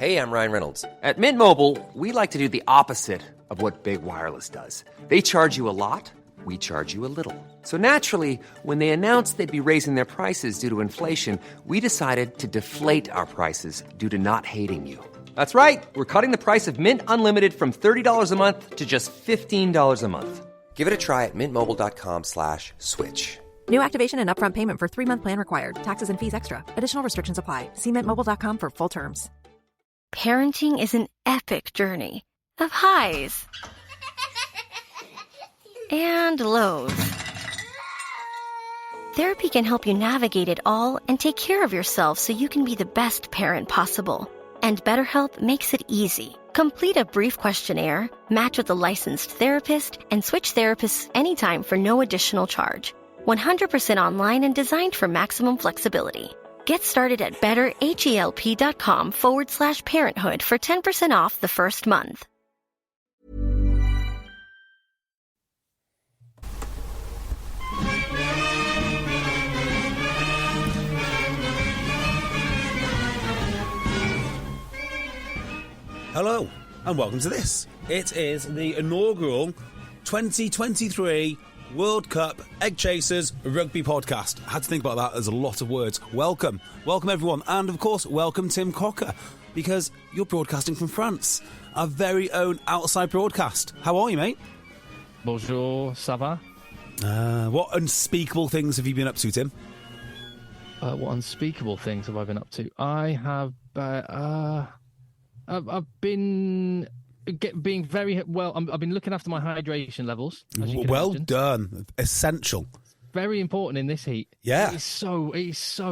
Hey, I'm Ryan Reynolds. At Mint Mobile, we like to do the opposite of what Big Wireless does. They charge you a lot, we charge you a little. So naturally, when they announced they'd be raising their prices due to inflation, we decided to deflate our prices due to not hating you. That's right. We're cutting the price of Mint Unlimited from $30 a month to just $15 a month. Give it a try at mintmobile.com/switch. New activation and upfront payment for 3-month plan required. Taxes and fees extra. Additional restrictions apply. See mintmobile.com for full terms. Parenting is an epic journey of highs and lows. Therapy can help you navigate it all and take care of yourself so you can be the best parent possible. And BetterHelp makes it easy. Complete a brief questionnaire, match with a licensed therapist, and switch therapists anytime for no additional charge. 100% online and designed for maximum flexibility. Get started at betterhelp.com/parenthood for 10% off the first month. Hello, and welcome to this. It is the inaugural 2023 World Cup EggChasers Rugby podcast. I had to think about that. There's a lot of words. Welcome everyone, and of course, welcome Tim Cocker, because you're broadcasting from France, our very own outside broadcast. How are you, mate? Bonjour, ça va? What unspeakable things have you been up to, Tim? What unspeakable things have I been up to? I have. I've been being very well. I've been looking after my hydration levels. As you can imagine. Done. Essential. Very important in this heat. Yeah. It's so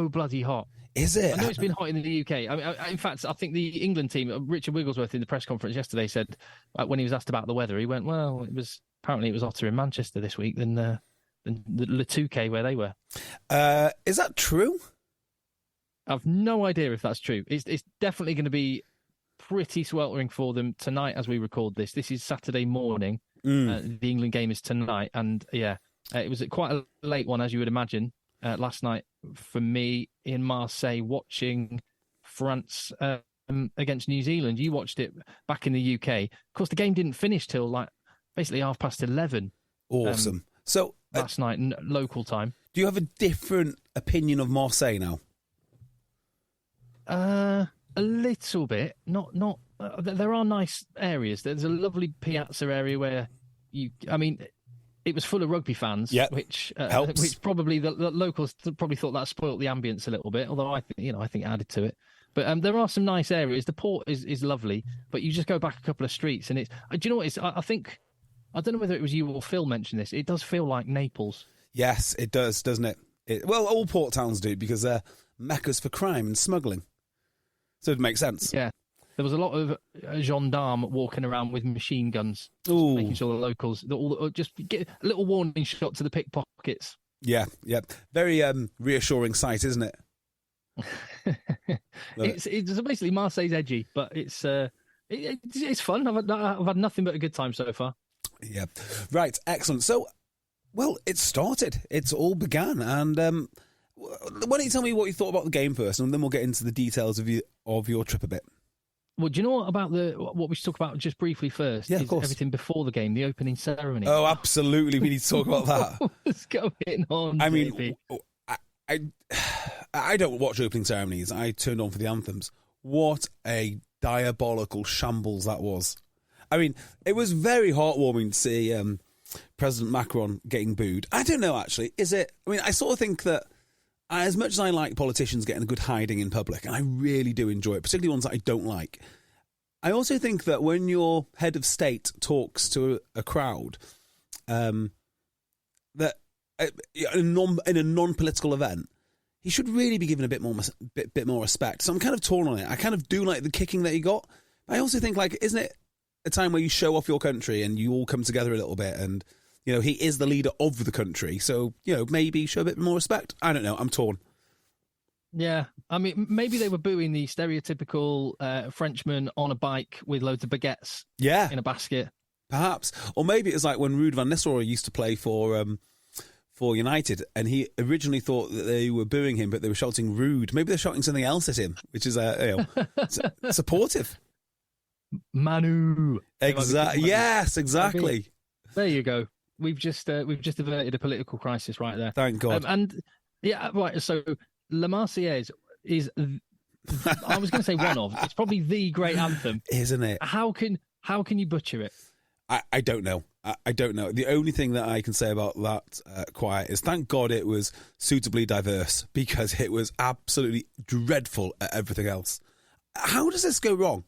bloody hot. Is it? I know it's been hot in the UK. In fact, I think the England team, Richard Wigglesworth, in the press conference yesterday said, when he was asked about the weather, he went, "Well, it was hotter in Manchester this week than the Le Touquet where they were." Is that true? I've no idea if that's true. It's definitely going to be pretty sweltering for them tonight as we record this. This is Saturday morning. The England game is tonight, and it was quite a late one, as you would imagine, last night for me in Marseille watching France against New Zealand. You watched it back in the UK. Of course, the game didn't finish till basically 11:30. Awesome. So last night, local time. Do you have a different opinion of Marseille now? A little bit, not. There are nice areas. There's a lovely piazza area where it was full of rugby fans, which helps. Which probably the locals probably thought that spoilt the ambience a little bit. Although I think it added to it. But there are some nice areas. The port is lovely, but you just go back a couple of streets and it's. Do you know what? I think I don't know whether it was you or Phil mentioned this. It does feel like Naples. Yes, it does, doesn't it? Well, all port towns do because they're meccas for crime and smuggling. So it makes sense. Yeah. There was a lot of gendarmes walking around with machine guns, making sure the locals just get a little warning shot to the pickpockets. Yeah. Very reassuring sight, isn't it? It's basically Marseille's edgy, but it's fun. I've had nothing but a good time so far. Yeah. Right. Excellent. So, well, it started. It's all began, and why don't you tell me what you thought about the game first, and then we'll get into the details of your trip a bit. Well, do you know what about what we should talk about just briefly first? Yeah, of course. Everything before the game, the opening ceremony. Oh, absolutely. We need to talk about that. What's going on? I mean, I don't watch opening ceremonies. I turned on for the anthems. What a diabolical shambles that was. I mean, it was very heartwarming to see President Macron getting booed. I don't know, actually. Is it? I mean, I sort of think that as much as I like politicians getting a good hiding in public, and I really do enjoy it, particularly ones that I don't like, I also think that when your head of state talks to a crowd, that in a non-political event, he should really be given a bit more respect. So I'm kind of torn on it. I kind of do like the kicking that he got. I also think, isn't it a time where you show off your country and you all come together a little bit, and he is the leader of the country, so maybe show a bit more respect. I don't know. I'm torn. Yeah, I mean, maybe they were booing the stereotypical Frenchman on a bike with loads of baguettes. In a basket. Perhaps, or maybe it's like when Ruud van Nistelrooy used to play for for United, and he originally thought that they were booing him, but they were shouting rude. Maybe they're shouting something else at him, which is supportive. Manu. Exactly. Yes, exactly. There you go. We've just averted a political crisis right there. Thank God. And yeah, right. So La Marseillaise is, I was going to say one of. It's probably the great anthem, isn't it? How can you butcher it? I don't know. I don't know. The only thing that I can say about that choir is thank God it was suitably diverse, because it was absolutely dreadful at everything else. How does this go wrong?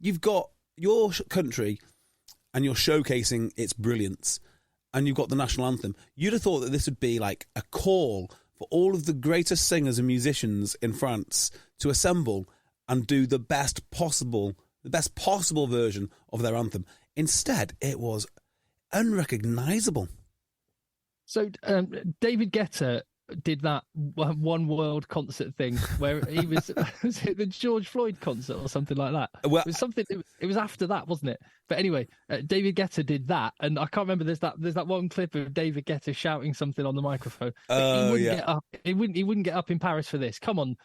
You've got your country and you're showcasing its brilliance, and you've got the national anthem. You'd have thought that this would be like a call for all of the greatest singers and musicians in France to assemble and do the best possible version of their anthem. Instead, it was unrecognisable. So David Guetta did that one world concert thing where he was it the George Floyd concert or something like that? Well, it was after that, wasn't it? But anyway, David Guetta did that, and I can't remember. There's that one clip of David Guetta shouting something on the microphone. He wouldn't get up. He wouldn't get up in Paris for this. Come on,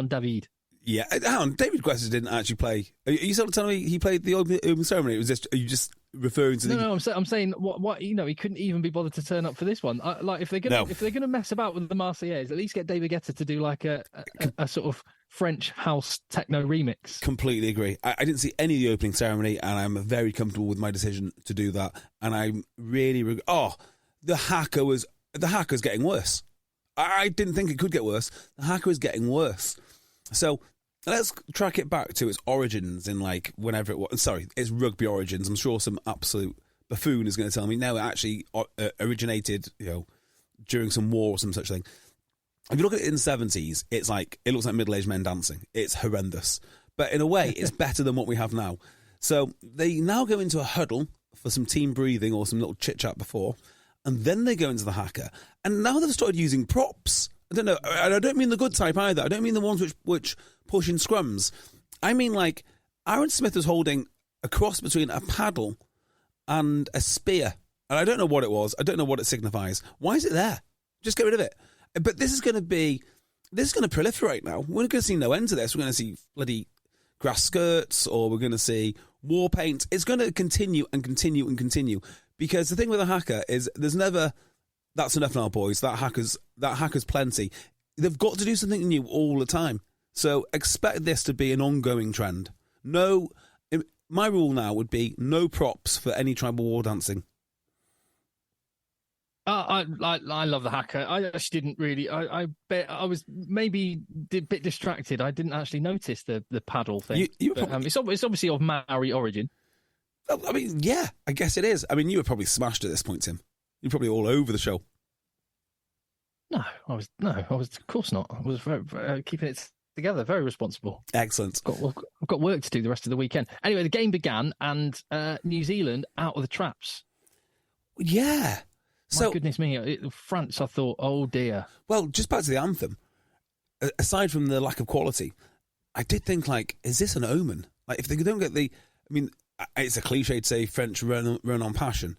David. Yeah, hang on. David Guetta didn't actually play. Are you sort of telling me he played the open ceremony? Are you just referring to the? No. I'm saying what he couldn't even be bothered to turn up for this one. Like if they're gonna mess about with the Marseillaise, at least get David Guetta to do like a sort of French house techno remix. Completely agree. I didn't see any of the opening ceremony, and I'm very comfortable with my decision to do that. And I'm really the hacker's getting worse. I didn't think it could get worse. The hacker is getting worse. So let's track it back to its origins in like whenever it was. Sorry, its rugby origins. I'm sure some absolute buffoon is going to tell me no, it actually originated, during some war or some such thing. If you look at it in the 70s, it looks like middle-aged men dancing. It's horrendous, but in a way, it's better than what we have now. So they now go into a huddle for some team breathing or some little chit chat before, and then they go into the hacker. And now they've started using props. I don't know, and I don't mean the good type either. I don't mean the ones which push in scrums. I mean like Aaron Smith was holding a cross between a paddle and a spear, and I don't know what it was. I don't know what it signifies. Why is it there? Just get rid of it. But this is going to proliferate now. We're going to see no end to this. We're going to see bloody grass skirts, or we're going to see war paint. It's going to continue and continue and continue, because the thing with a hacker is there's never. That's enough now, boys. That hacker's plenty. They've got to do something new all the time. So expect this to be an ongoing trend. No, my rule now would be no props for any tribal war dancing. I love the hacker. I actually didn't really. I bet I was maybe a bit distracted. I didn't actually notice the paddle thing. It's obviously of Maori origin. I mean, yeah, I guess it is. I mean, you were probably smashed at this point, Tim. You're probably all over the show. No, I was of course not. I was very keeping it together, very responsible. Excellent. I've got work to do the rest of the weekend. Anyway, the game began, and New Zealand out of the traps. Yeah. My goodness me, France, I thought, oh dear. Well, just back to the anthem, aside from the lack of quality, I did think, like, is this an omen? Like, if they don't get it's a cliche to say French run on passion,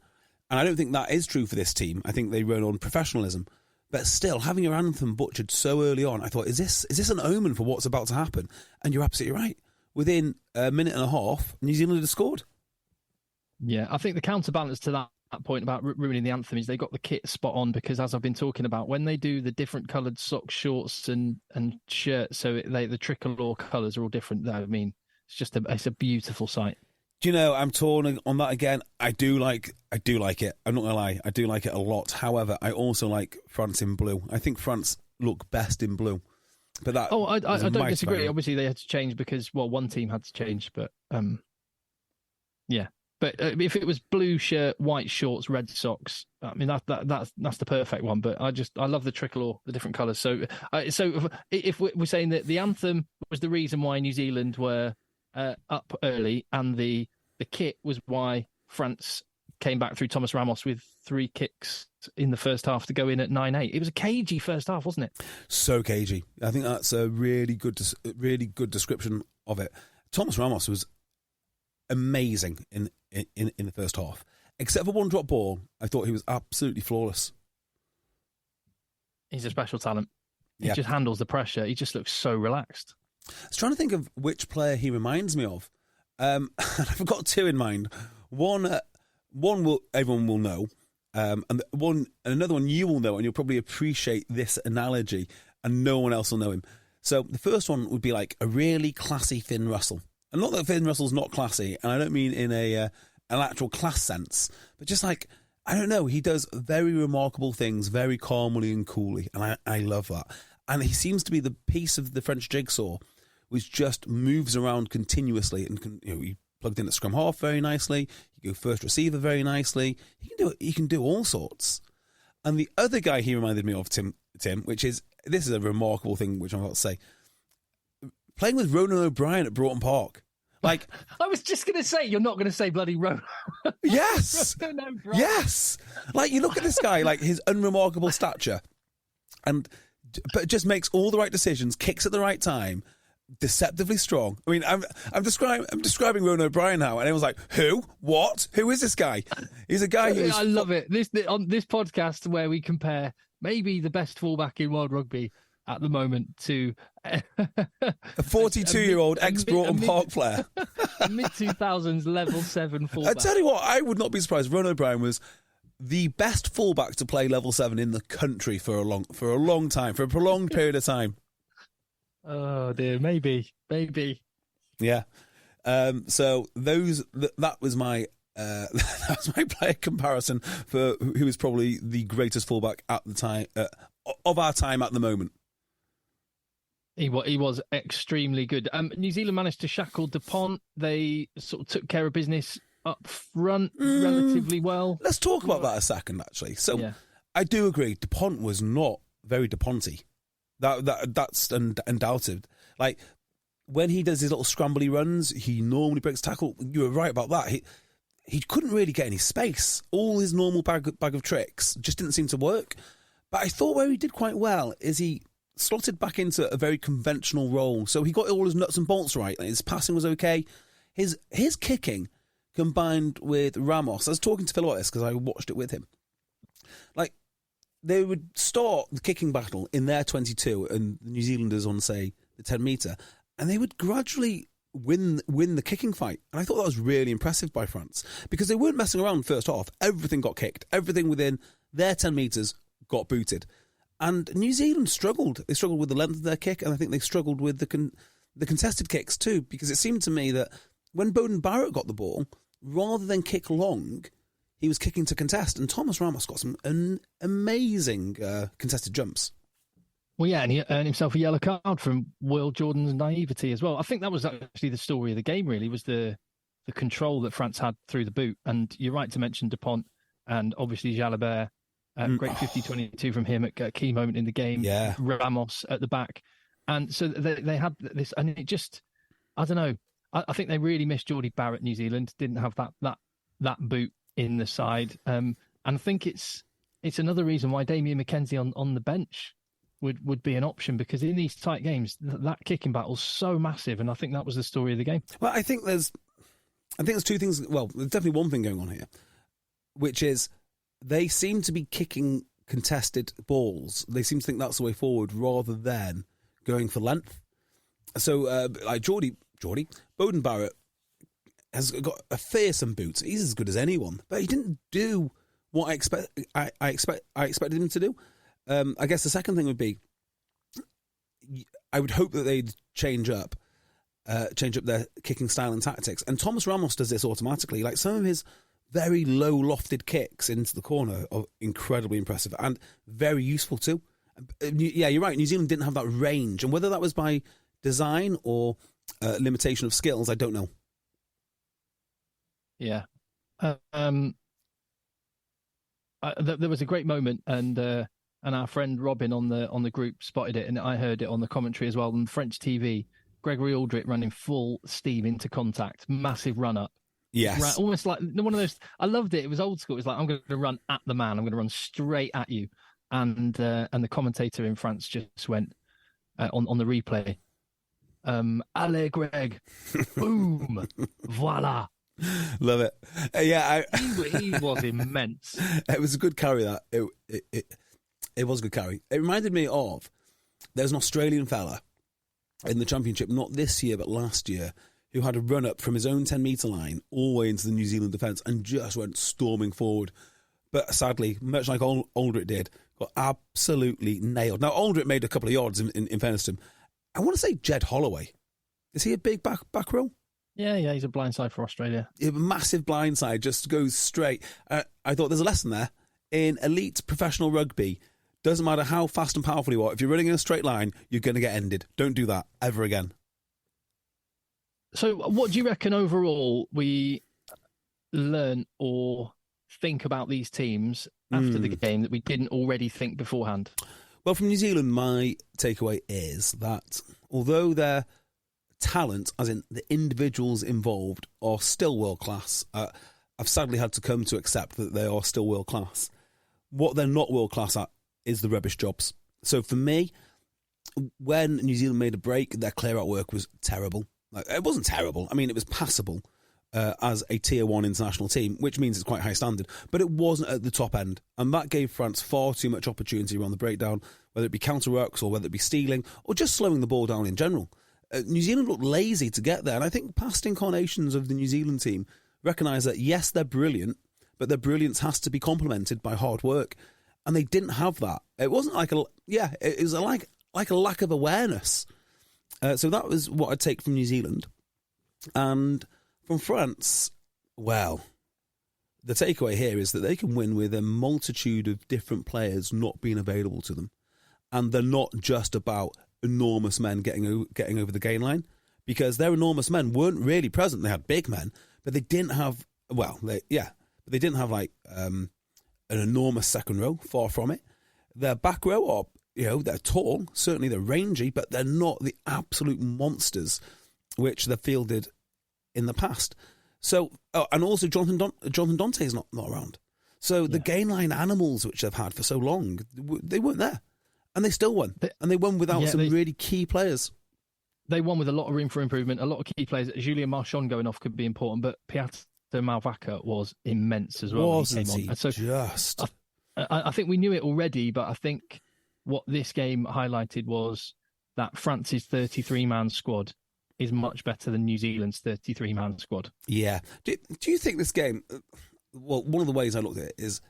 and I don't think that is true for this team. I think they run on professionalism. But still, having your anthem butchered so early on, I thought, is this an omen for what's about to happen? And you're absolutely right. Within a minute and a half, New Zealand had scored. Yeah, I think the counterbalance to that point about ruining the anthem is they got the kit spot on, because as I've been talking about, when they do the different coloured socks, shorts and shirts, so the tricolour colours are all different. I mean, it's a beautiful sight. Do you know, I'm torn on that again. I do like it. I'm not going to lie. I do like it a lot. However, I also like France in blue. I think France look best in blue. But that. Oh, I don't disagree. Spelling. Obviously, they had to change because, one team had to change. But, yeah. But if it was blue shirt, white shorts, red socks, I mean, that's the perfect one. But I love the tricolour, the different colours. So if we're saying that the anthem was the reason why New Zealand were up early, and the kit was why France came back through Thomas Ramos with 3 kicks in the first half to go in at 9-8. It was a cagey first half, wasn't it? So cagey. I think that's a really good description of it. Thomas Ramos was amazing in the first half. Except for one drop ball, I thought he was absolutely flawless. He's a special talent. He Yeah. just handles the pressure. He just looks so relaxed. I was trying to think of which player he reminds me of. I've got two in mind. One everyone will know, and another one you will know, and you'll probably appreciate this analogy, and no one else will know him. So the first one would be like a really classy Finn Russell, and not that Finn Russell's not classy, and I don't mean in an actual class sense, but just like, I don't know, he does very remarkable things very calmly and coolly, and I love that. And he seems to be the piece of the French jigsaw which just moves around continuously, and he plugged in at scrum half very nicely. He go first receiver very nicely. He can do all sorts. And the other guy he reminded me of, Tim, which is, this is a remarkable thing which I'm about to say, playing with Ronan O'Brien at Broughton Park. Like, I was just going to say, you're not going to say bloody Ronan. Yes. Ronan O'Brien. Yes. Like, you look at this guy, like his unremarkable stature, but just makes all the right decisions, kicks at the right time, deceptively strong. I mean, I'm describing Ronan O'Brien now, and everyone's like, who? What? Who is this guy? He's a guy who's... I love it. On this podcast where we compare maybe the best fullback in world rugby at the moment to a 42-year-old ex-Broughton Park player. Mid-2000s level 7 fullback. I tell you what, I would not be surprised if Ronan O'Brien was the best fullback to play level 7 in the country for a long time, for a prolonged period of time. Oh dear, maybe. Yeah. So that was my that was my player comparison for who is probably the greatest fullback at the time of our time at the moment. He was extremely good. New Zealand managed to shackle DuPont. They sort of took care of business up front relatively well. Let's talk about that a second, actually. So yeah. I do agree, DuPont was not very DuPont-y. That's undoubted. Like, when he does his little scrambly runs, he normally breaks tackle. You were right about that. He couldn't really get any space. All his normal bag of tricks just didn't seem to work. But I thought where he did quite well is he slotted back into a very conventional role. So he got all his nuts and bolts right. His passing was okay. His kicking, combined with Ramos, I was talking to Phil about this because I watched it with him. Like, they would start the kicking battle in their 22 and the New Zealanders on, say, the 10 metre, and they would gradually win the kicking fight. And I thought that was really impressive by France, because they weren't messing around first half. Everything got kicked. Everything within their 10 metres got booted. And New Zealand struggled. They struggled with the length of their kick, and I think they struggled with the contested kicks too, because it seemed to me that when Beauden Barrett got the ball, rather than kick long, he was kicking to contest, and Thomas Ramos got some amazing contested jumps. Well, yeah, and he earned himself a yellow card from Will Jordan's naivety as well. I think that was actually the story of the game, really, was the control that France had through the boot. And you're right to mention DuPont and obviously Jalabert. Great 50-22 from him at a key moment in the game. Yeah. Ramos at the back. And so they had this, and it just, I don't know, I think they really missed Geordie Barrett, New Zealand, didn't have that boot in the side. And I think it's another reason why Damien McKenzie on the bench would be an option, because in these tight games, that kicking battle's so massive, and I think that was the story of the game. Well, I think there's two things. Well, there's definitely one thing going on here, which is they seem to be kicking contested balls. They seem to think that's the way forward rather than going for length. So, like Beauden Barrett has got a fearsome boot. He's as good as anyone, but he didn't do what I expected him to do. I guess the second thing would be, I would hope that they'd change up their kicking style and tactics. And Thomas Ramos does this automatically. Like, some of his very low lofted kicks into the corner are incredibly impressive and very useful too. Yeah, you're right. New Zealand didn't have that range, and whether that was by design or limitation of skills, I don't know. Yeah. There was a great moment, and our friend Robin on the group spotted it, and I heard it on the commentary as well on French TV. Gregory Aldrit running full steam into contact, massive run up. Yes, almost like one of those. I loved it. It was old school. It was like, I'm going to run at the man. I'm going to run straight at you. And the commentator in France just went on the replay. Allez, Greg! Boom! Voila! Love it. Yeah, he was immense. It was a good carry. That It was a good carry. It reminded me of, there's an Australian fella in the Championship, not this year, but last year, who had a run-up from his own 10-metre line all the way into the New Zealand defence and just went storming forward. But sadly, much like Aldrich did, got absolutely nailed. Now, Aldrich made a couple of yards in fairness to him. I want to say Jed Holloway. Is he a big back row? Yeah, he's a blindside for Australia. A massive blindside, just goes straight. I thought there's a lesson there. In elite professional rugby, doesn't matter how fast and powerful you are, if you're running in a straight line, you're going to get ended. Don't do that ever again. So what do you reckon overall we learn or think about these teams after the game that we didn't already think beforehand? Well, from New Zealand, my takeaway is that although their talent, as in the individuals involved, are still world class, I've sadly had to come to accept that they are still world class. What they're not world class at is the rubbish jobs. So for me, when New Zealand made a break, their clear-out work was terrible. It wasn't terrible. I mean, it was passable as a Tier 1 international team, which means it's quite high standard, but it wasn't at the top end. And that gave France far too much opportunity around the breakdown, whether it be counter-rucks or whether it be stealing or just slowing the ball down in general. New Zealand looked lazy to get there, and I think past incarnations of the New Zealand team recognise that, yes, they're brilliant, but their brilliance has to be complemented by hard work. And they didn't have that. It wasn't like it was like a lack of awareness. So that was what I'd take from New Zealand. And from France, well, the takeaway here is that they can win with a multitude of different players not being available to them. And they're not just about enormous men getting over the gain line, because their enormous men weren't really present. They had big men, but they didn't have, they didn't have like an enormous second row, far from it. Their back row are, they're tall, certainly they're rangy, but they're not the absolute monsters which they've fielded in the past. So, and also Jonathan Dante is not around. So the gain line animals which they've had for so long, they weren't there. And they still won. And they won without some really key players. They won with a lot of room for improvement, a lot of key players. Julien Marchand going off could be important, but Piatto Malvaca was immense as well. Wasn't he? So just... I think we knew it already, but I think what this game highlighted was that France's 33-man squad is much better than New Zealand's 33-man squad. Yeah. Do you think this game... Well, one of the ways I looked at it is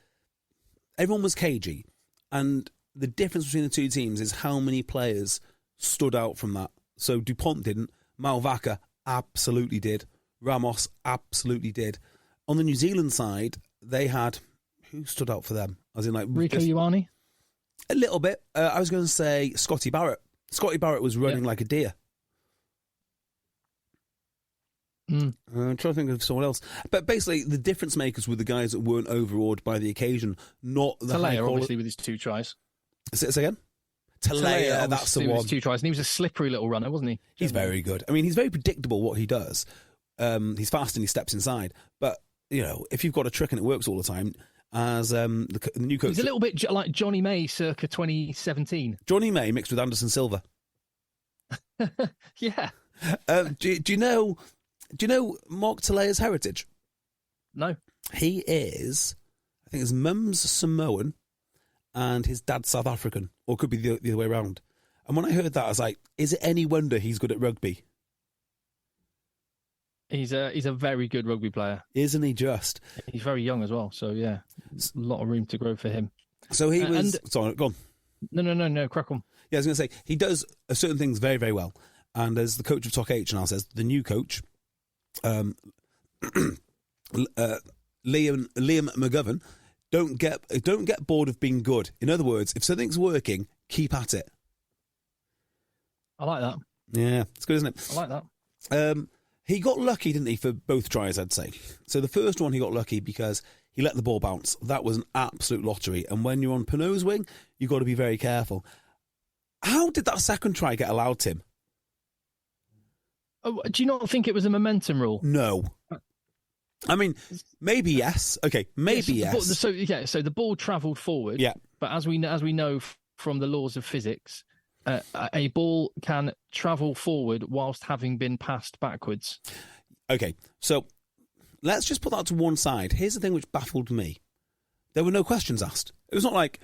everyone was cagey, and the difference between the two teams is how many players stood out from that. So Dupont didn't. Malvaca absolutely did. Ramos absolutely did. On the New Zealand side, they had... Who stood out for them? As in, like, Rico Ioane? A little bit. I was going to say Scotty Barrett. Scotty Barrett was running like a deer. I'm trying to think of someone else. But basically, the difference makers were the guys that weren't overawed by the occasion, not the high quality. Obviously, with his 2 tries. Say again? Talea, that's the one. 2 tries, and he was a slippery little runner, wasn't he? He's very good. I mean, he's very predictable what he does. He's fast and he steps inside. But, if you've got a trick and it works all the time, as the new coach... He's a little bit like Johnny May circa 2017. Johnny May mixed with Anderson Silva. Yeah. Do you know Mark Talea's heritage? No. He is, I think his mum's Samoan and his dad's South African, or it could be the other way around. And when I heard that, I was like, is it any wonder he's good at rugby? He's a very good rugby player. Isn't he just? He's very young as well, so yeah, a lot of room to grow for him. So he was... Sorry, go on. No, crack on. Yeah, I was going to say, he does certain things very, very well. And as the coach of Talk H now says, the new coach, Liam McGovern, don't get bored of being good. In other words, if something's working, keep at it. I like that. Yeah, it's good, isn't it? I like that. He got lucky, didn't he, for both tries, I'd say. So the first one, he got lucky because he let the ball bounce. That was an absolute lottery. And when you're on Pinot's wing, you've got to be very careful. How did that second try get allowed, Tim? Oh, do you not think it was a momentum rule? No. I mean, maybe yes. Okay, maybe yes. So the ball travelled forward. Yeah. But as we know from the laws of physics, a ball can travel forward whilst having been passed backwards. Okay, so let's just put that to one side. Here's the thing which baffled me. There were no questions asked. It was not like,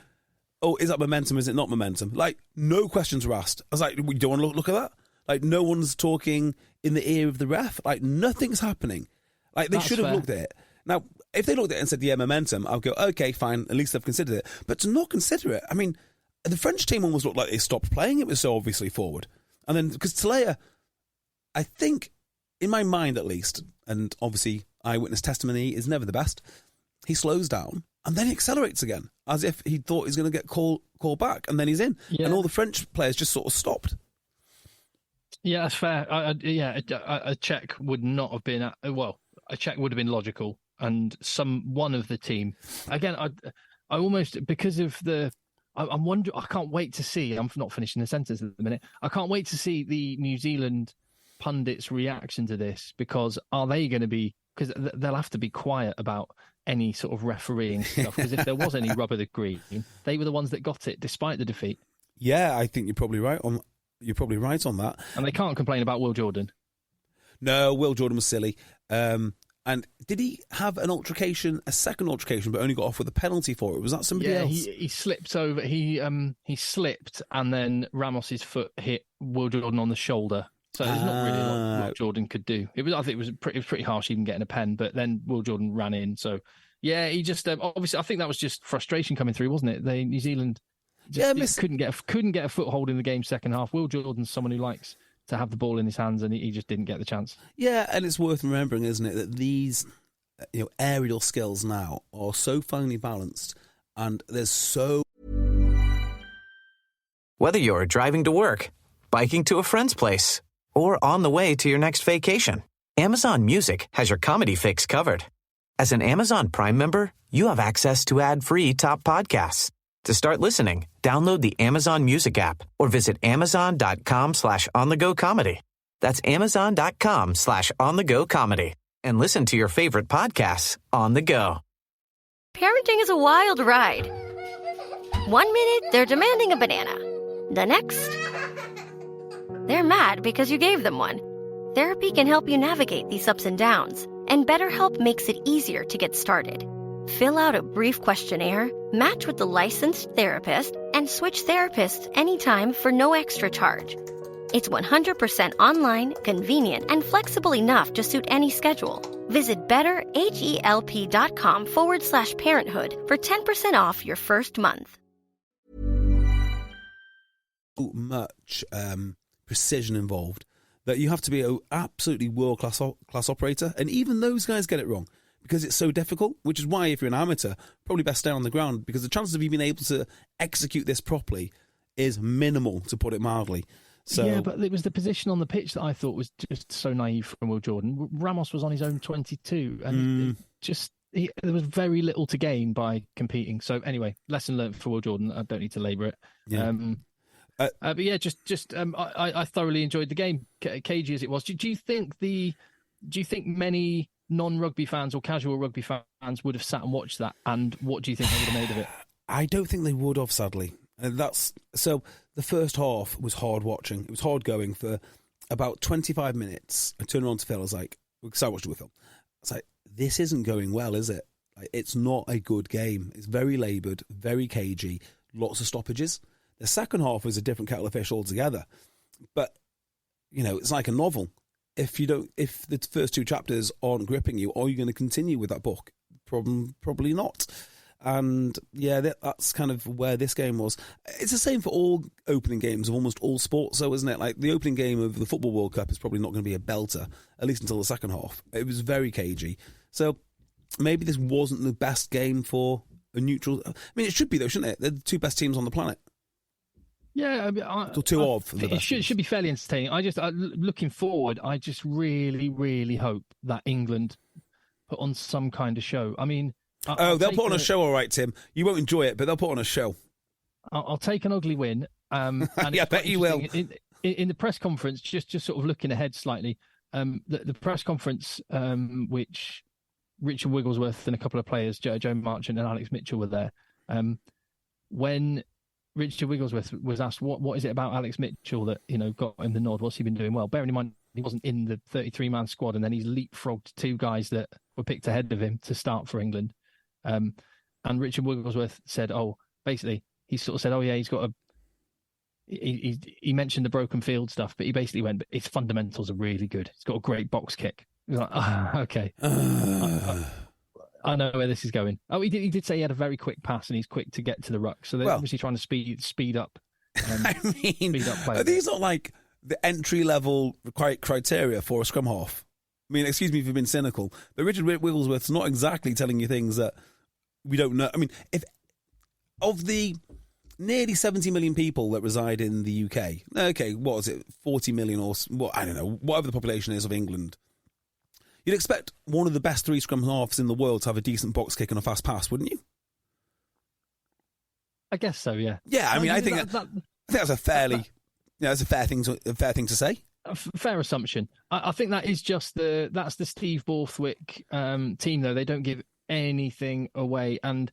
oh, is that momentum? Is it not momentum? Like, no questions were asked. I was like, we don't want to look at that. Like, no one's talking in the ear of the ref. Like, nothing's happening. Like, they should have looked at it. Now, if they looked at it and said, yeah, momentum, I'll go, okay, fine, at least they've considered it. But to not consider it, I mean, the French team almost looked like they stopped playing. It was so obviously forward. And then, because Talea, I think, in my mind at least, and obviously eyewitness testimony is never the best, he slows down and then he accelerates again, as if he thought he's going to get called back, and then he's in. Yeah. And all the French players just sort of stopped. Yeah, that's fair. A check would not have been, a check would have been logical. And one of the team, again, I almost, because of I'm wondering, I can't wait to see, I'm not finishing the sentence at the minute, I can't wait to see the New Zealand pundits' reaction to this, because are they going to be, because they'll have to be quiet about any sort of refereeing stuff, because if there was any rub of the green, they were the ones that got it despite the defeat. Yeah, I think you're probably right on that. And they can't complain about Will Jordan. No, Will Jordan was silly. And did he have a second altercation, but only got off with a penalty for it? Was that somebody else? Yeah, he slipped over. He slipped, and then Ramos's foot hit Will Jordan on the shoulder. So there's not really a lot Will Jordan could do. I think it was pretty harsh, even getting a pen. But then Will Jordan ran in. So yeah, he just obviously, I think that was just frustration coming through, wasn't it? New Zealand couldn't get a foothold in the game second half. Will Jordan's someone who likes to have the ball in his hands, and he just didn't get the chance. Yeah, and it's worth remembering, isn't it, that these aerial skills now are so finely balanced, and there's so... Whether you're driving to work, biking to a friend's place, or on the way to your next vacation, Amazon Music has your comedy fix covered. As an Amazon Prime member, you have access to ad-free top podcasts. To start listening, download the Amazon Music app or visit amazon.com/on-the-go comedy. That's amazon.com/on-the-go comedy. And listen to your favorite podcasts on the go. Parenting is a wild ride. 1 minute, they're demanding a banana. The next, they're mad because you gave them one. Therapy can help you navigate these ups and downs, and BetterHelp makes it easier to get started. Fill out a brief questionnaire, match with the licensed therapist, and switch therapists anytime for no extra charge. It's 100% online, convenient, and flexible enough to suit any schedule. Visit betterhelp.com/parenthood for 10% off your first month. Much precision involved that you have to be an absolutely world-class operator, and even those guys get it wrong because it's so difficult, which is why if you're an amateur, probably best stay on the ground, because the chances of you being able to execute this properly is minimal, to put it mildly. So, yeah, but it was the position on the pitch that I thought was just so naive from Will Jordan. Ramos was on his own 22, and there was very little to gain by competing. So anyway, lesson learned for Will Jordan. I don't need to labour it. Yeah. But yeah, I thoroughly enjoyed the game, cagey as it was. Do you think many non-rugby fans or casual rugby fans would have sat and watched that? And what do you think they would have made of it? I don't think they would have, sadly. So the first half was hard watching. It was hard going for about 25 minutes. I turned around to Phil. I was like, because I watched it with Phil. I was like, this isn't going well, is it? Like, it's not a good game. It's very laboured, very cagey, lots of stoppages. The second half was a different kettle of fish altogether. But, it's like a novel. If the first two chapters aren't gripping you, are you going to continue with that book? Probably not. And yeah, that's kind of where this game was. It's the same for all opening games of almost all sports, though, isn't it? Like the opening game of the Football World Cup is probably not going to be a belter, at least until the second half. It was very cagey. So maybe this wasn't the best game for a neutral. I mean, it should be, though, shouldn't it? They're the two best teams on the planet. Yeah, it should be fairly entertaining. Looking forward, I just really, really hope that England put on some kind of show. I mean, they'll put on a show, all right, Tim. You won't enjoy it, but they'll put on a show. I'll take an ugly win. And yeah, I bet you will. In the press conference, just sort of looking ahead slightly, the press conference, which Richard Wigglesworth and a couple of players, Joe Marchant and Alex Mitchell, were there. When Richard Wigglesworth was asked, what is it about Alex Mitchell that got him the nod? What's he been doing well? Bearing in mind he wasn't in the 33-man squad, and then he's leapfrogged two guys that were picked ahead of him to start for England. And Richard Wigglesworth said, basically he sort of said, "Oh yeah, he's got a." He mentioned the broken field stuff, but he basically went, "But his fundamentals are really good. He's got a great box kick." He was like, "Oh, okay, I know where this is going." Oh, he did say he had a very quick pass and he's quick to get to the ruck. So they're obviously trying to speed up. I mean, speed up play are these not like the entry level criteria for a scrum half? I mean, excuse me for being cynical, but Richard Wigglesworth's not exactly telling you things that we don't know. I mean, if of the nearly 70 million people that reside in the UK, okay, what is it, 40 million or what? I don't know, whatever the population is of England, you'd expect one of the best 3 scrum halves in the world to have a decent box kick and a fast pass, wouldn't you? I guess so, yeah. Yeah, I mean, I think that's a fairly, that's a fair thing to say. A fair assumption. I think that is just that's the Steve Borthwick team, though. They don't give anything away. And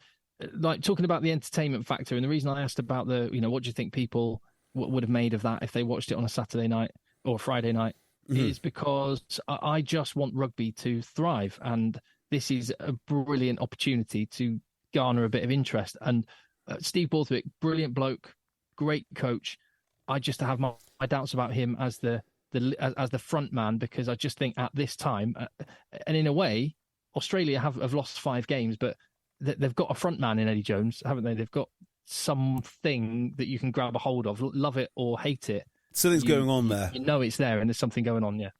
like talking about the entertainment factor, and the reason I asked about what do you think people would have made of that if they watched it on a Saturday night or Friday night, is because I just want rugby to thrive. And this is a brilliant opportunity to garner a bit of interest. And Steve Borthwick, brilliant bloke, great coach. I just have my doubts about him as the front man, because I just think at this time, and in a way, Australia have lost 5 games, but they've got a front man in Eddie Jones, haven't they? They've got something that you can grab a hold of, love it or hate it. Something's going on there. You know it's there, and there's something going on. Yeah,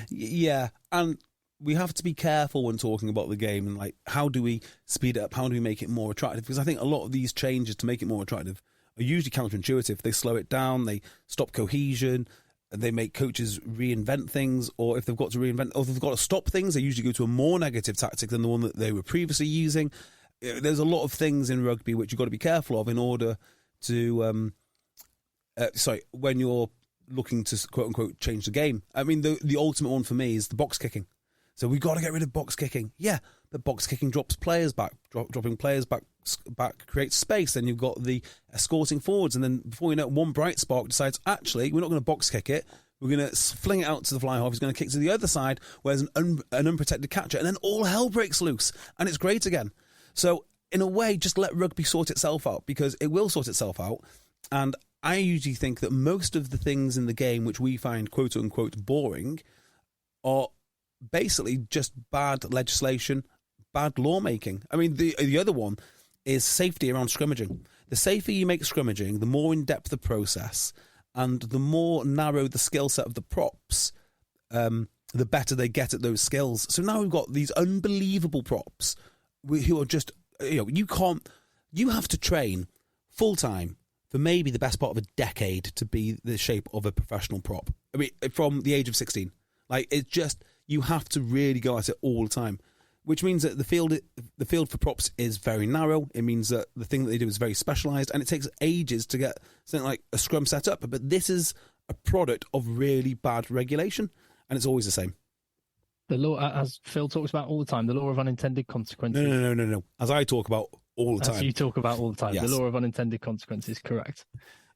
yeah, and we have to be careful when talking about the game and like how do we speed it up, how do we make it more attractive? Because I think a lot of these changes to make it more attractive are usually counterintuitive. They slow it down, they stop cohesion, they make coaches reinvent things, or if they've got to reinvent, or if they've got to stop things, they usually go to a more negative tactic than the one that they were previously using. There's a lot of things in rugby which you've got to be careful of in order to, when you're looking to quote unquote change the game. I mean, the ultimate one for me is the box kicking. So we've got to get rid of box kicking. Yeah, but box kicking drops players back. Dropping players back creates space. Then you've got the escorting forwards. And then before you know it, one bright spark decides, actually, we're not going to box kick it. We're going to fling it out to the fly half. He's going to kick to the other side where there's an unprotected catcher. And then all hell breaks loose. And it's great again. So in a way, just let rugby sort itself out, because it will sort itself out. And I usually think that most of the things in the game which we find quote unquote boring are basically just bad legislation, bad lawmaking. I mean, the other one is safety around scrummaging. The safer you make scrummaging, the more in-depth the process, and the more narrow the skill set of the props, the better they get at those skills. So now we've got these unbelievable props who are just, you have to train full-time for maybe the best part of a decade to be the shape of a professional prop. I mean, from the age of 16. Like, it's just, you have to really go at it all the time, which means that the field for props is very narrow. It means that the thing that they do is very specialised, and it takes ages to get something like a scrum set up. But this is a product of really bad regulation, and it's always the same. The law, as Phil talks about all the time, the law of unintended consequences. No. As I talk about all the time. As you talk about all the time. Yes. The law of unintended consequences, correct.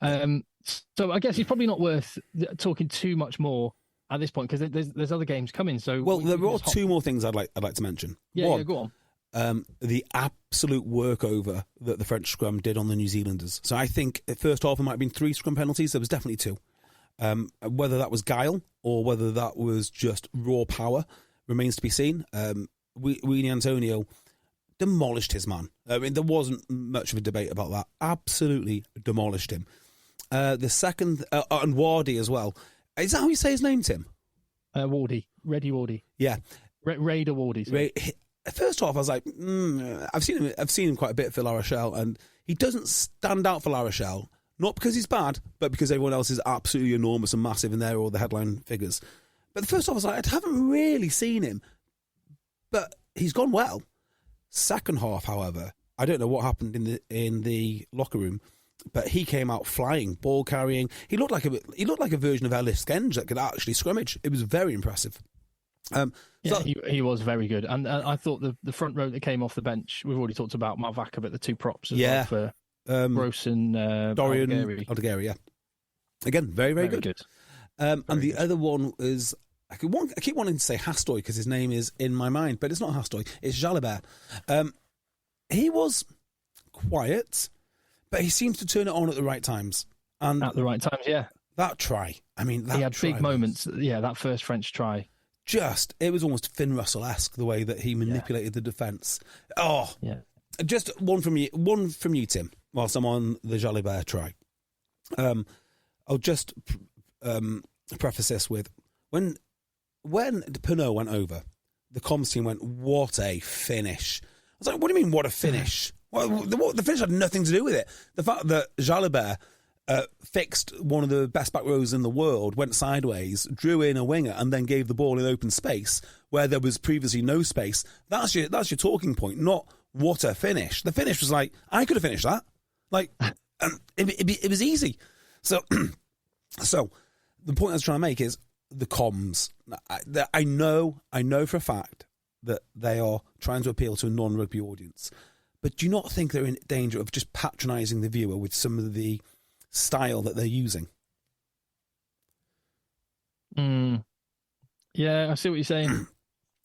So I guess it's probably not worth talking too much more at this point, because there's other games coming. So there are 2 more things I'd like to mention. Yeah, go on. The absolute workover that the French scrum did on the New Zealanders. So I think at first half there might have been 3 scrum penalties. There was definitely 2. Whether that was guile or whether that was just raw power remains to be seen. Weenie Antonio demolished his man. I mean, there wasn't much of a debate about that. Absolutely demolished him. The second, and Wardy as well. Is that how you say his name, Tim? Wardy. Reddy Wardy. Yeah. Raider Wardy. First off, I was like, I've seen him quite a bit for La Rochelle, and he doesn't stand out for La Rochelle, not because he's bad, but because everyone else is absolutely enormous and massive, and they're all the headline figures. But the first off, I was like, I haven't really seen him, but he's gone well. Second half, however, I don't know what happened in the locker room, but he came out flying, ball carrying. He looked like a version of Ellis Genge that could actually scrummage. It was very impressive. He was very good, and I thought the front row that came off the bench. We've already talked about Malvaka, but the 2 props as well for Gross and Dorian Aldegheri. Yeah, again, very very good. And the other one is I keep wanting to say Hastoy because his name is in my mind, but it's not Hastoy. It's Jalabert. He was quiet, But he seems to turn it on at the right times. And At the right times, yeah. that try, I mean, that He had try big moments. Yeah, that first French try. it was almost Finn Russell-esque, the way that he manipulated the defence. Oh, Yeah. just one from you, Tim, whilst I'm on the Jalibert try. I'll just preface this with, when Pinot went over, the comms team went, what a finish. I was like, what do you mean, what a finish? The finish had nothing to do with it. The fact that Jalibert fixed one of the best back rows in the world, went sideways, drew in a winger, and then gave the ball in open space where there was previously no space. That's your talking point, not what a finish. The finish was like, I could have finished that. Like, it was easy. So, the point I was trying to make is the comms. I know for a fact that they are trying to appeal to a non-rugby audience, but do you not think they're in danger of just patronising the viewer with some of the style that they're using? Yeah, I see what you're saying.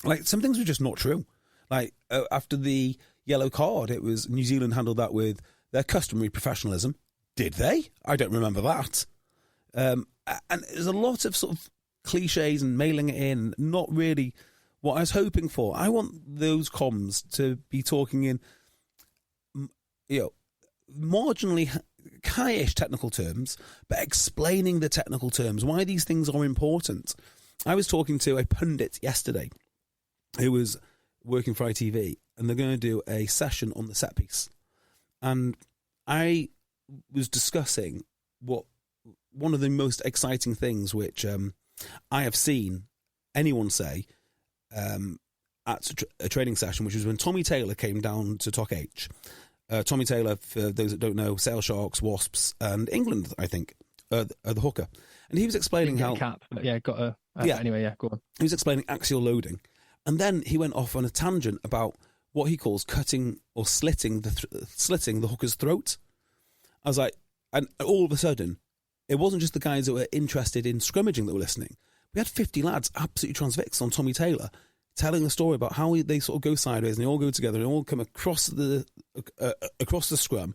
Like, some things were just not true. Like, after the yellow card, it was New Zealand handled that with their customary professionalism. Did they? I don't remember that. And there's a lot of sort of cliches and mailing it in, not really what I was hoping for. I want those comms to be talking in, marginally high-ish technical terms, but explaining the technical terms, why these things are important. I was talking to a pundit yesterday who was working for ITV, and they're going to do a session on the set piece. And I was discussing what one of the most exciting things which I have seen anyone say at a training session, which was when Tommy Taylor came down to Talk H. Tommy Taylor, for those that don't know, Sale Sharks, Wasps, and England, I think, the hooker. And he was explaining how... Cap, but yeah, got a... Anyway, yeah, go on. He was explaining axial loading. And then he went off on a tangent about what he calls cutting or slitting the hooker's throat. I was like... And all of a sudden, it wasn't just the guys that were interested in scrummaging that were listening. We had 50 lads absolutely transfixed on Tommy Taylor, telling a story about how they sort of go sideways and they all go together and all come across the scrum.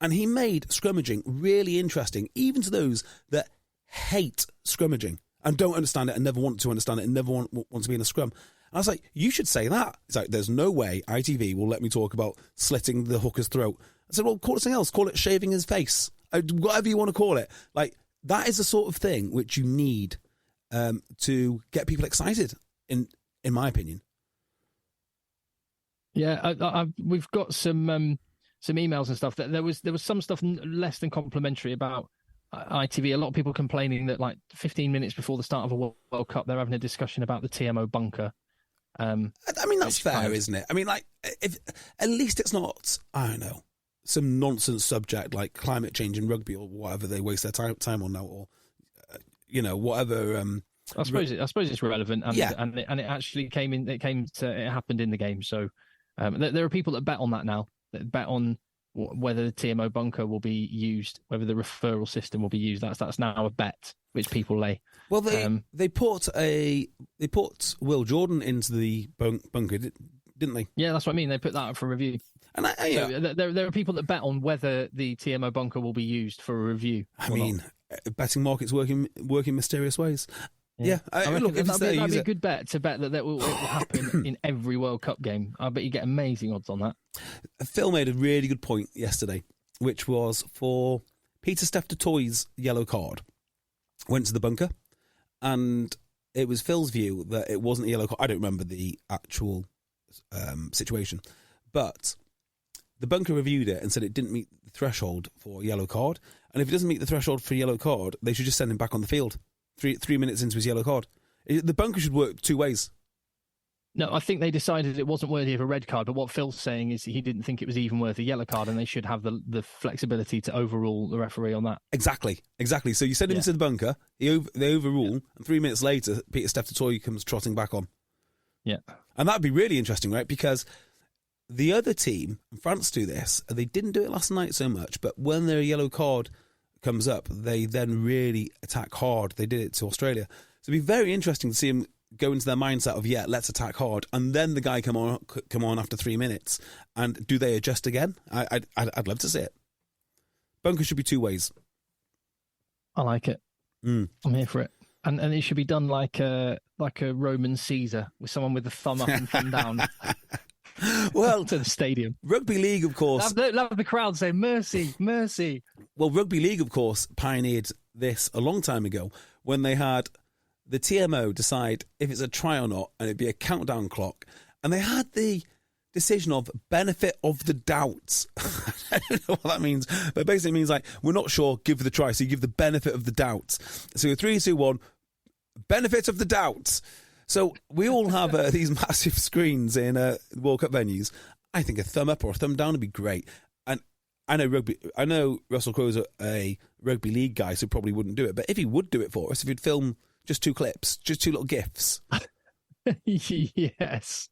And he made scrummaging really interesting, even to those that hate scrummaging and don't understand it and never want to understand it and never want to be in a scrum. And I was like, you should say that. It's like, there's no way ITV will let me talk about slitting the hooker's throat. I said, well, call it something else. Call it shaving his face. Whatever you want to call it. Like, that is the sort of thing which you need to get people excited, in my opinion. Yeah, we've got some emails and stuff. That there was some stuff less than complimentary about ITV. A lot of people complaining that like 15 minutes before the start of a World Cup, they're having a discussion about the TMO bunker. I mean, that's fair, isn't it? I mean, like, if at least it's not, I don't know, some nonsense subject like climate change in rugby or whatever they waste their time on now, or whatever. I suppose it's relevant, and yeah. and it actually it happened in the game. So there are people that bet on that now. That bet on whether the TMO bunker will be used, whether the referral system will be used. That's now a bet which people lay. Well, they put Will Jordan into the bunker, didn't they? Yeah, that's what I mean. They put that up for review. And so there are people that bet on whether the TMO bunker will be used for a review. I mean, betting markets work in mysterious ways. Yeah, look, that'd be a good bet to bet that will happen in every World Cup game. I bet you get amazing odds on that. Phil made a really good point yesterday, which was for Peter Steph Toy's yellow card. Went to the bunker, and it was Phil's view that it wasn't a yellow card. I don't remember the actual situation, but the bunker reviewed it and said it didn't meet the threshold for a yellow card. And if it doesn't meet the threshold for a yellow card, they should just send him back on the field. 3 minutes into his yellow card. The bunker should work two ways. No, I think they decided it wasn't worthy of a red card, but what Phil's saying is he didn't think it was even worth a yellow card, and they should have the flexibility to overrule the referee on that. Exactly. So you send him to the bunker, they overrule, and 3 minutes later, Peter Steph Toy comes trotting back on. Yeah. And that'd be really interesting, right? Because the other team, France, do this, and they didn't do it last night so much, but when their yellow card comes up, they then really attack hard. They did it to Australia. So it'd be very interesting to see them go into their mindset of, let's attack hard, and then the guy come on after 3 minutes, and do they adjust again? I'd love to see it. Bunker should be 2 ways. I like it. I'm here for it. And it should be done like a Roman Caesar, with someone with the thumb up and thumb down. Well, to the stadium. Rugby League, of course. Love the crowd say, mercy, mercy. Well, Rugby League, of course, pioneered this a long time ago when they had the TMO decide if it's a try or not, and it'd be a countdown clock. And they had the decision of benefit of the doubt. I don't know what that means, but basically it means like, we're not sure, give the try. So you give the benefit of the doubt. So 3, 2, 1, benefit of the doubt. So we all have these massive screens in World Cup venues. I think a thumb up or a thumb down would be great. And I know Russell Crowe's a rugby league guy, so probably wouldn't do it. But if he would do it for us, if he'd film just 2 clips, just 2 little GIFs. Yes.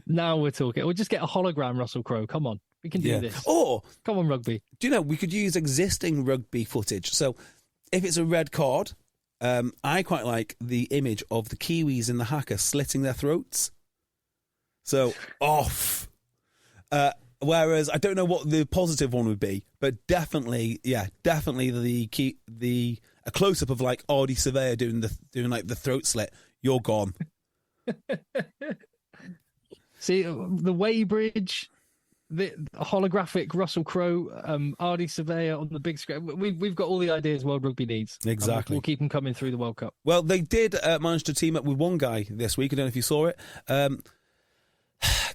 Now we're talking. We'll just get a hologram Russell Crowe. Come on. We can do this. Or, come on, rugby. Do you know, we could use existing rugby footage. So if it's a red card, I quite like the image of the Kiwis in the haka slitting their throats. So, off. Whereas I don't know what the positive one would be, but definitely a close-up of like Ardy Surveyor doing like the throat slit. You're gone. See, the Weybridge, the holographic Russell Crowe, Ardy Surveyor on the big screen. We've got all the ideas World Rugby needs. Exactly. We'll keep them coming through the World Cup. Well, they did manage to team up with one guy this week. I don't know if you saw it.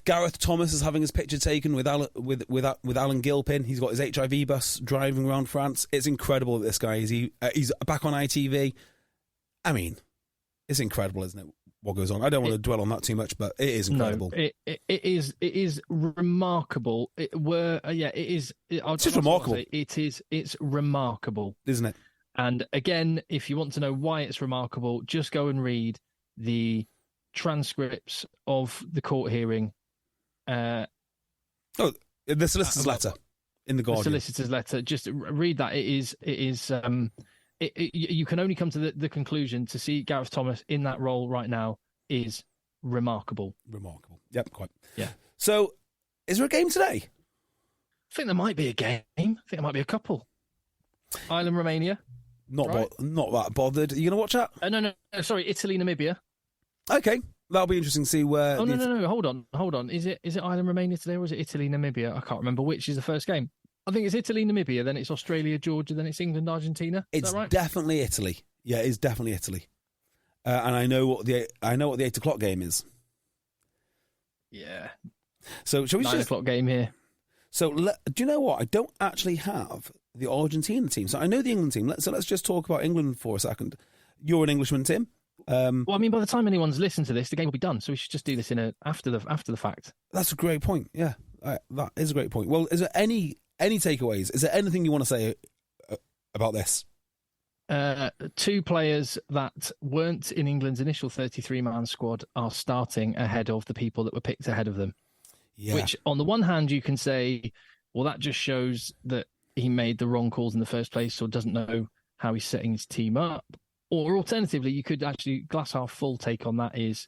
Gareth Thomas is having his picture taken with Alan Gilpin. He's got his HIV bus driving around France. It's incredible that this guy is. He's back on ITV. I mean, it's incredible, isn't it? What goes on? I don't want to dwell on that too much, but it is incredible. No, it is remarkable. It is. It's just remarkable. It's remarkable, isn't it? And again, if you want to know why it's remarkable, just go and read the transcripts of the court hearing. The solicitor's letter in the Guardian. The solicitor's letter. Just read that. It is. You can only come to the conclusion to see Gareth Thomas in that role right now is remarkable. Remarkable. Yep, quite. Yeah. So, is there a game today? I think there might be a game. I think there might be a couple. Ireland, Romania. Not that bothered. Are you going to watch that? No. Sorry, Italy, Namibia. Okay. That'll be interesting to see where... Oh, no. Hold on. Is it Ireland, Romania today, or is it Italy, Namibia? I can't remember which is the first game. I think it's Italy, Namibia, then it's Australia, Georgia, then it's England, Argentina. Is that right? Definitely Italy. Yeah, it's definitely Italy. And I know what the 8 o'clock game is. Yeah. So shall we 9 o'clock game here. So do you know what? I don't actually have the Argentina team. So I know the England team. Let's just talk about England for a second. You're an Englishman, Tim. Well, I mean, by the time anyone's listened to this, the game will be done. So we should just do this after the fact. That's a great point. Yeah, that is a great point. Well, is there any takeaways? Is there anything you want to say about this? 2 players that weren't in England's initial 33-man squad are starting ahead of the people that were picked ahead of them. Yeah. Which, on the one hand, you can say, well, that just shows that he made the wrong calls in the first place or doesn't know how he's setting his team up. Or alternatively, you could actually, glass half full take on that is,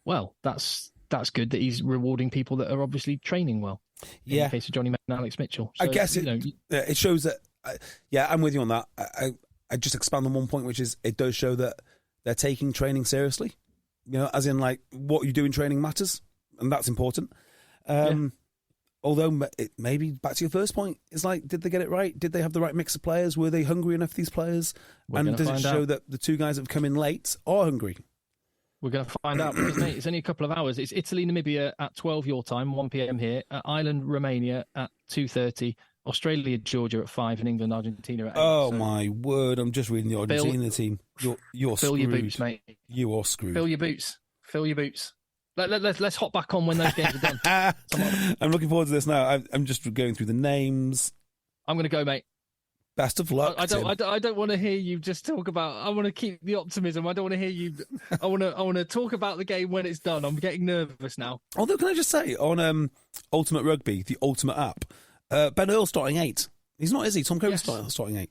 well, that's good that he's rewarding people that are obviously training well. In the case of Johnny May and Alex Mitchell. So, I guess it shows that, I'm with you on that. I just expand on one point, which is it does show that they're taking training seriously. You know, as in like what you do in training matters, and that's important. Although maybe back to your first point, it's like, did they get it right? Did they have the right mix of players? Were they hungry enough, these players? And does it show that the 2 guys that have come in late are hungry? We're going to find out because, mate, it's only a couple of hours. It's Italy, Namibia at 12 your time, 1 p.m. here. Ireland, Romania at 2:30. Australia, Georgia at 5, and England, Argentina at 8. Oh, so, my word. I'm just reading the Argentina team. You're fill screwed. Your boots, mate. You are screwed. Fill your boots. Let's hop back on when those games are done. I'm looking forward to this now. I'm just going through the names. I'm going to go, mate. Best of luck. I don't want to hear you just talk about. I want to keep the optimism. I don't want to hear you. I want to talk about the game when it's done. I'm getting nervous now. Although, can I just say on Ultimate Rugby, the Ultimate app, Ben Earl starting 8. He's not, is he? Tom Curry's starting 8.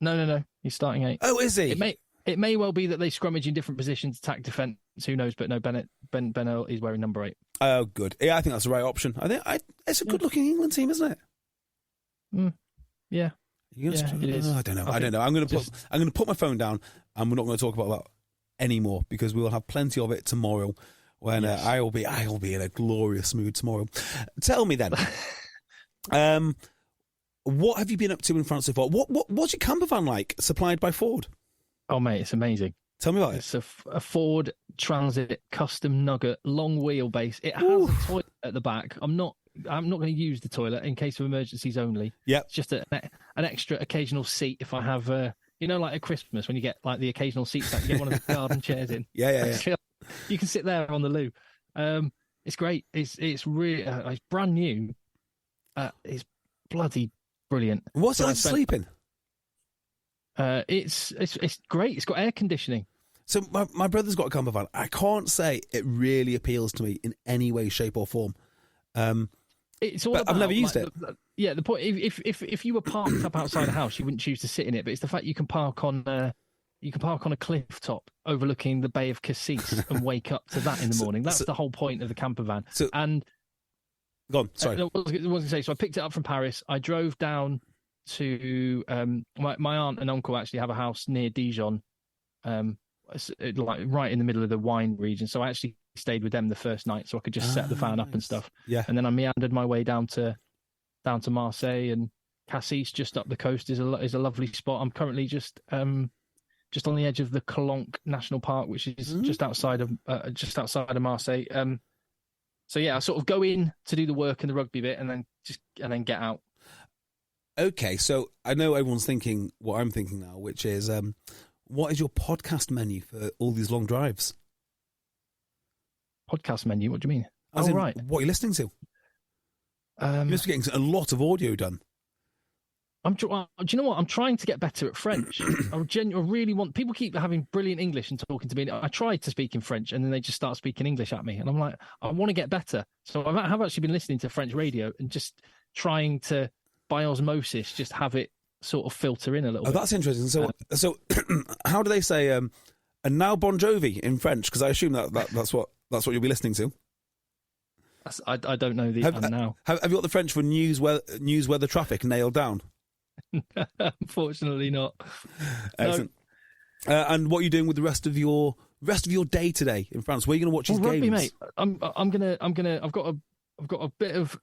No. He's starting 8. Oh, is he? It may well be that they scrummage in different positions, attack, defence. Who knows? But no, Ben Earl is wearing number 8. Oh, good. Yeah, I think that's the right option. I think it's a good-looking England team, isn't it? Yeah. It is. Oh, I don't know. I'm going to put my phone down, and we're not going to talk about that anymore because we will have plenty of it tomorrow. When I will be in a glorious mood tomorrow. Tell me then, what have you been up to in France so far? What's your camper van like? Supplied by Ford? Oh mate, it's amazing. Tell me about it. It's a Ford Transit custom Nugget, long wheelbase. It has a toilet at the back. I'm not going to use the toilet in case of emergencies only. Yeah, it's just an extra occasional seat if I have, like at Christmas when you get like the occasional seats that you get one of the garden chairs in. Yeah. You can sit there on the loo. It's great. It's really it's brand new. It's bloody brilliant. What's it like sleeping? It's great. It's got air conditioning. So my brother's got a camper van. I can't say it really appeals to me in any way, shape, or form. It's all. I've never used it. The point if you were parked up outside a house, you wouldn't choose to sit in it. But it's the fact you can park on a cliff top overlooking the Bay of Cassis and wake up to that in the morning. That's the whole point of the camper van. Go on, sorry. I was going to say, so I picked it up from Paris. I drove down to my aunt and uncle actually have a house near Dijon, like right in the middle of the wine region. So I actually stayed with them the first night, so I could just set the van up and stuff. Yeah, and then I meandered my way down to Marseille, and Cassis, just up the coast, is a lovely spot. I'm currently just on the edge of the Calanque National Park, which is just outside of Marseille. So yeah, I sort of go in to do the work and the rugby bit, and then get out. Okay, so I know everyone's thinking what I'm thinking now, which is, what is your podcast menu for all these long drives? Podcast menu? What do you mean? Right. What are you listening to? You must be getting a lot of audio done. Do you know what? I'm trying to get better at French. I really want. People keep having brilliant English and talking to me. I tried to speak in French, and then they just start speaking English at me, and I'm like, I want to get better. So I have actually been listening to French radio and just trying to, by osmosis, just have it sort of filter in a little bit. That's interesting. So how do they say and now Bon Jovi in French? Because I assume that's what you'll be listening to. I don't know the now. Have you got the French for news weather traffic nailed down? Unfortunately not. Excellent. No. And what are you doing with the rest of your day today in France? Where are you going to watch these games? Rugby, mate. I'm gonna. I've got a bit of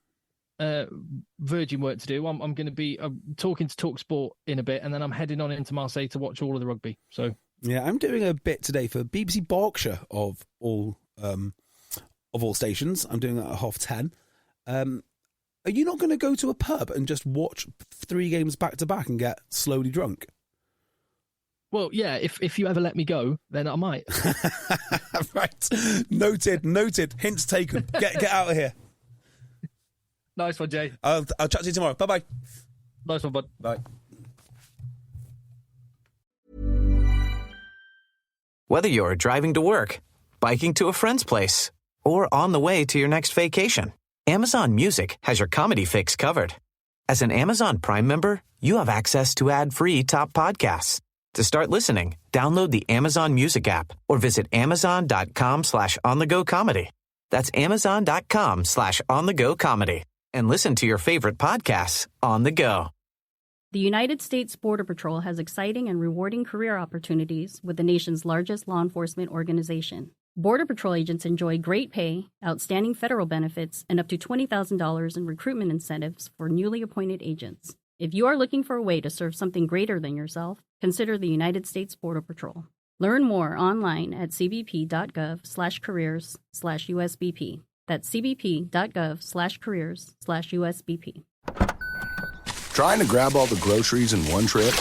Virgin work to do. I'm going to be talking to TalkSport in a bit, and then I'm heading on into Marseille to watch all of the rugby. So yeah, I'm doing a bit today for BBC Berkshire of all stations. I'm doing that at 10:30. Are you not going to go to a pub and just watch 3 games back to back and get slowly drunk? Well, yeah, if you ever let me go, then I might. Right. Noted. Hints taken. Get out of here. Nice one, Jay. I'll chat to you tomorrow. Bye-bye. Nice one, bud. Bye. Whether you're driving to work, biking to a friend's place, or on the way to your next vacation, Amazon Music has your comedy fix covered. As an Amazon Prime member, you have access to ad-free top podcasts. To start listening, download the Amazon Music app or visit amazon.com/on-the-go comedy. That's amazon.com/on-the-go comedy. And listen to your favorite podcasts on the go. The United States Border Patrol has exciting and rewarding career opportunities with the nation's largest law enforcement organization. Border Patrol agents enjoy great pay, outstanding federal benefits, and up to $20,000 in recruitment incentives for newly appointed agents. If you are looking for a way to serve something greater than yourself, consider the United States Border Patrol. Learn more online at cbp.gov/careers/USBP. That's cbp.gov/careers/USBP. Trying to grab all the groceries in one trip?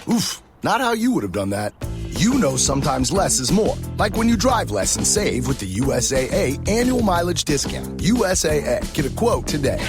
Oof, not how you would have done that. You know sometimes less is more. Like when you drive less and save with the USAA annual mileage discount. USAA. Get a quote today.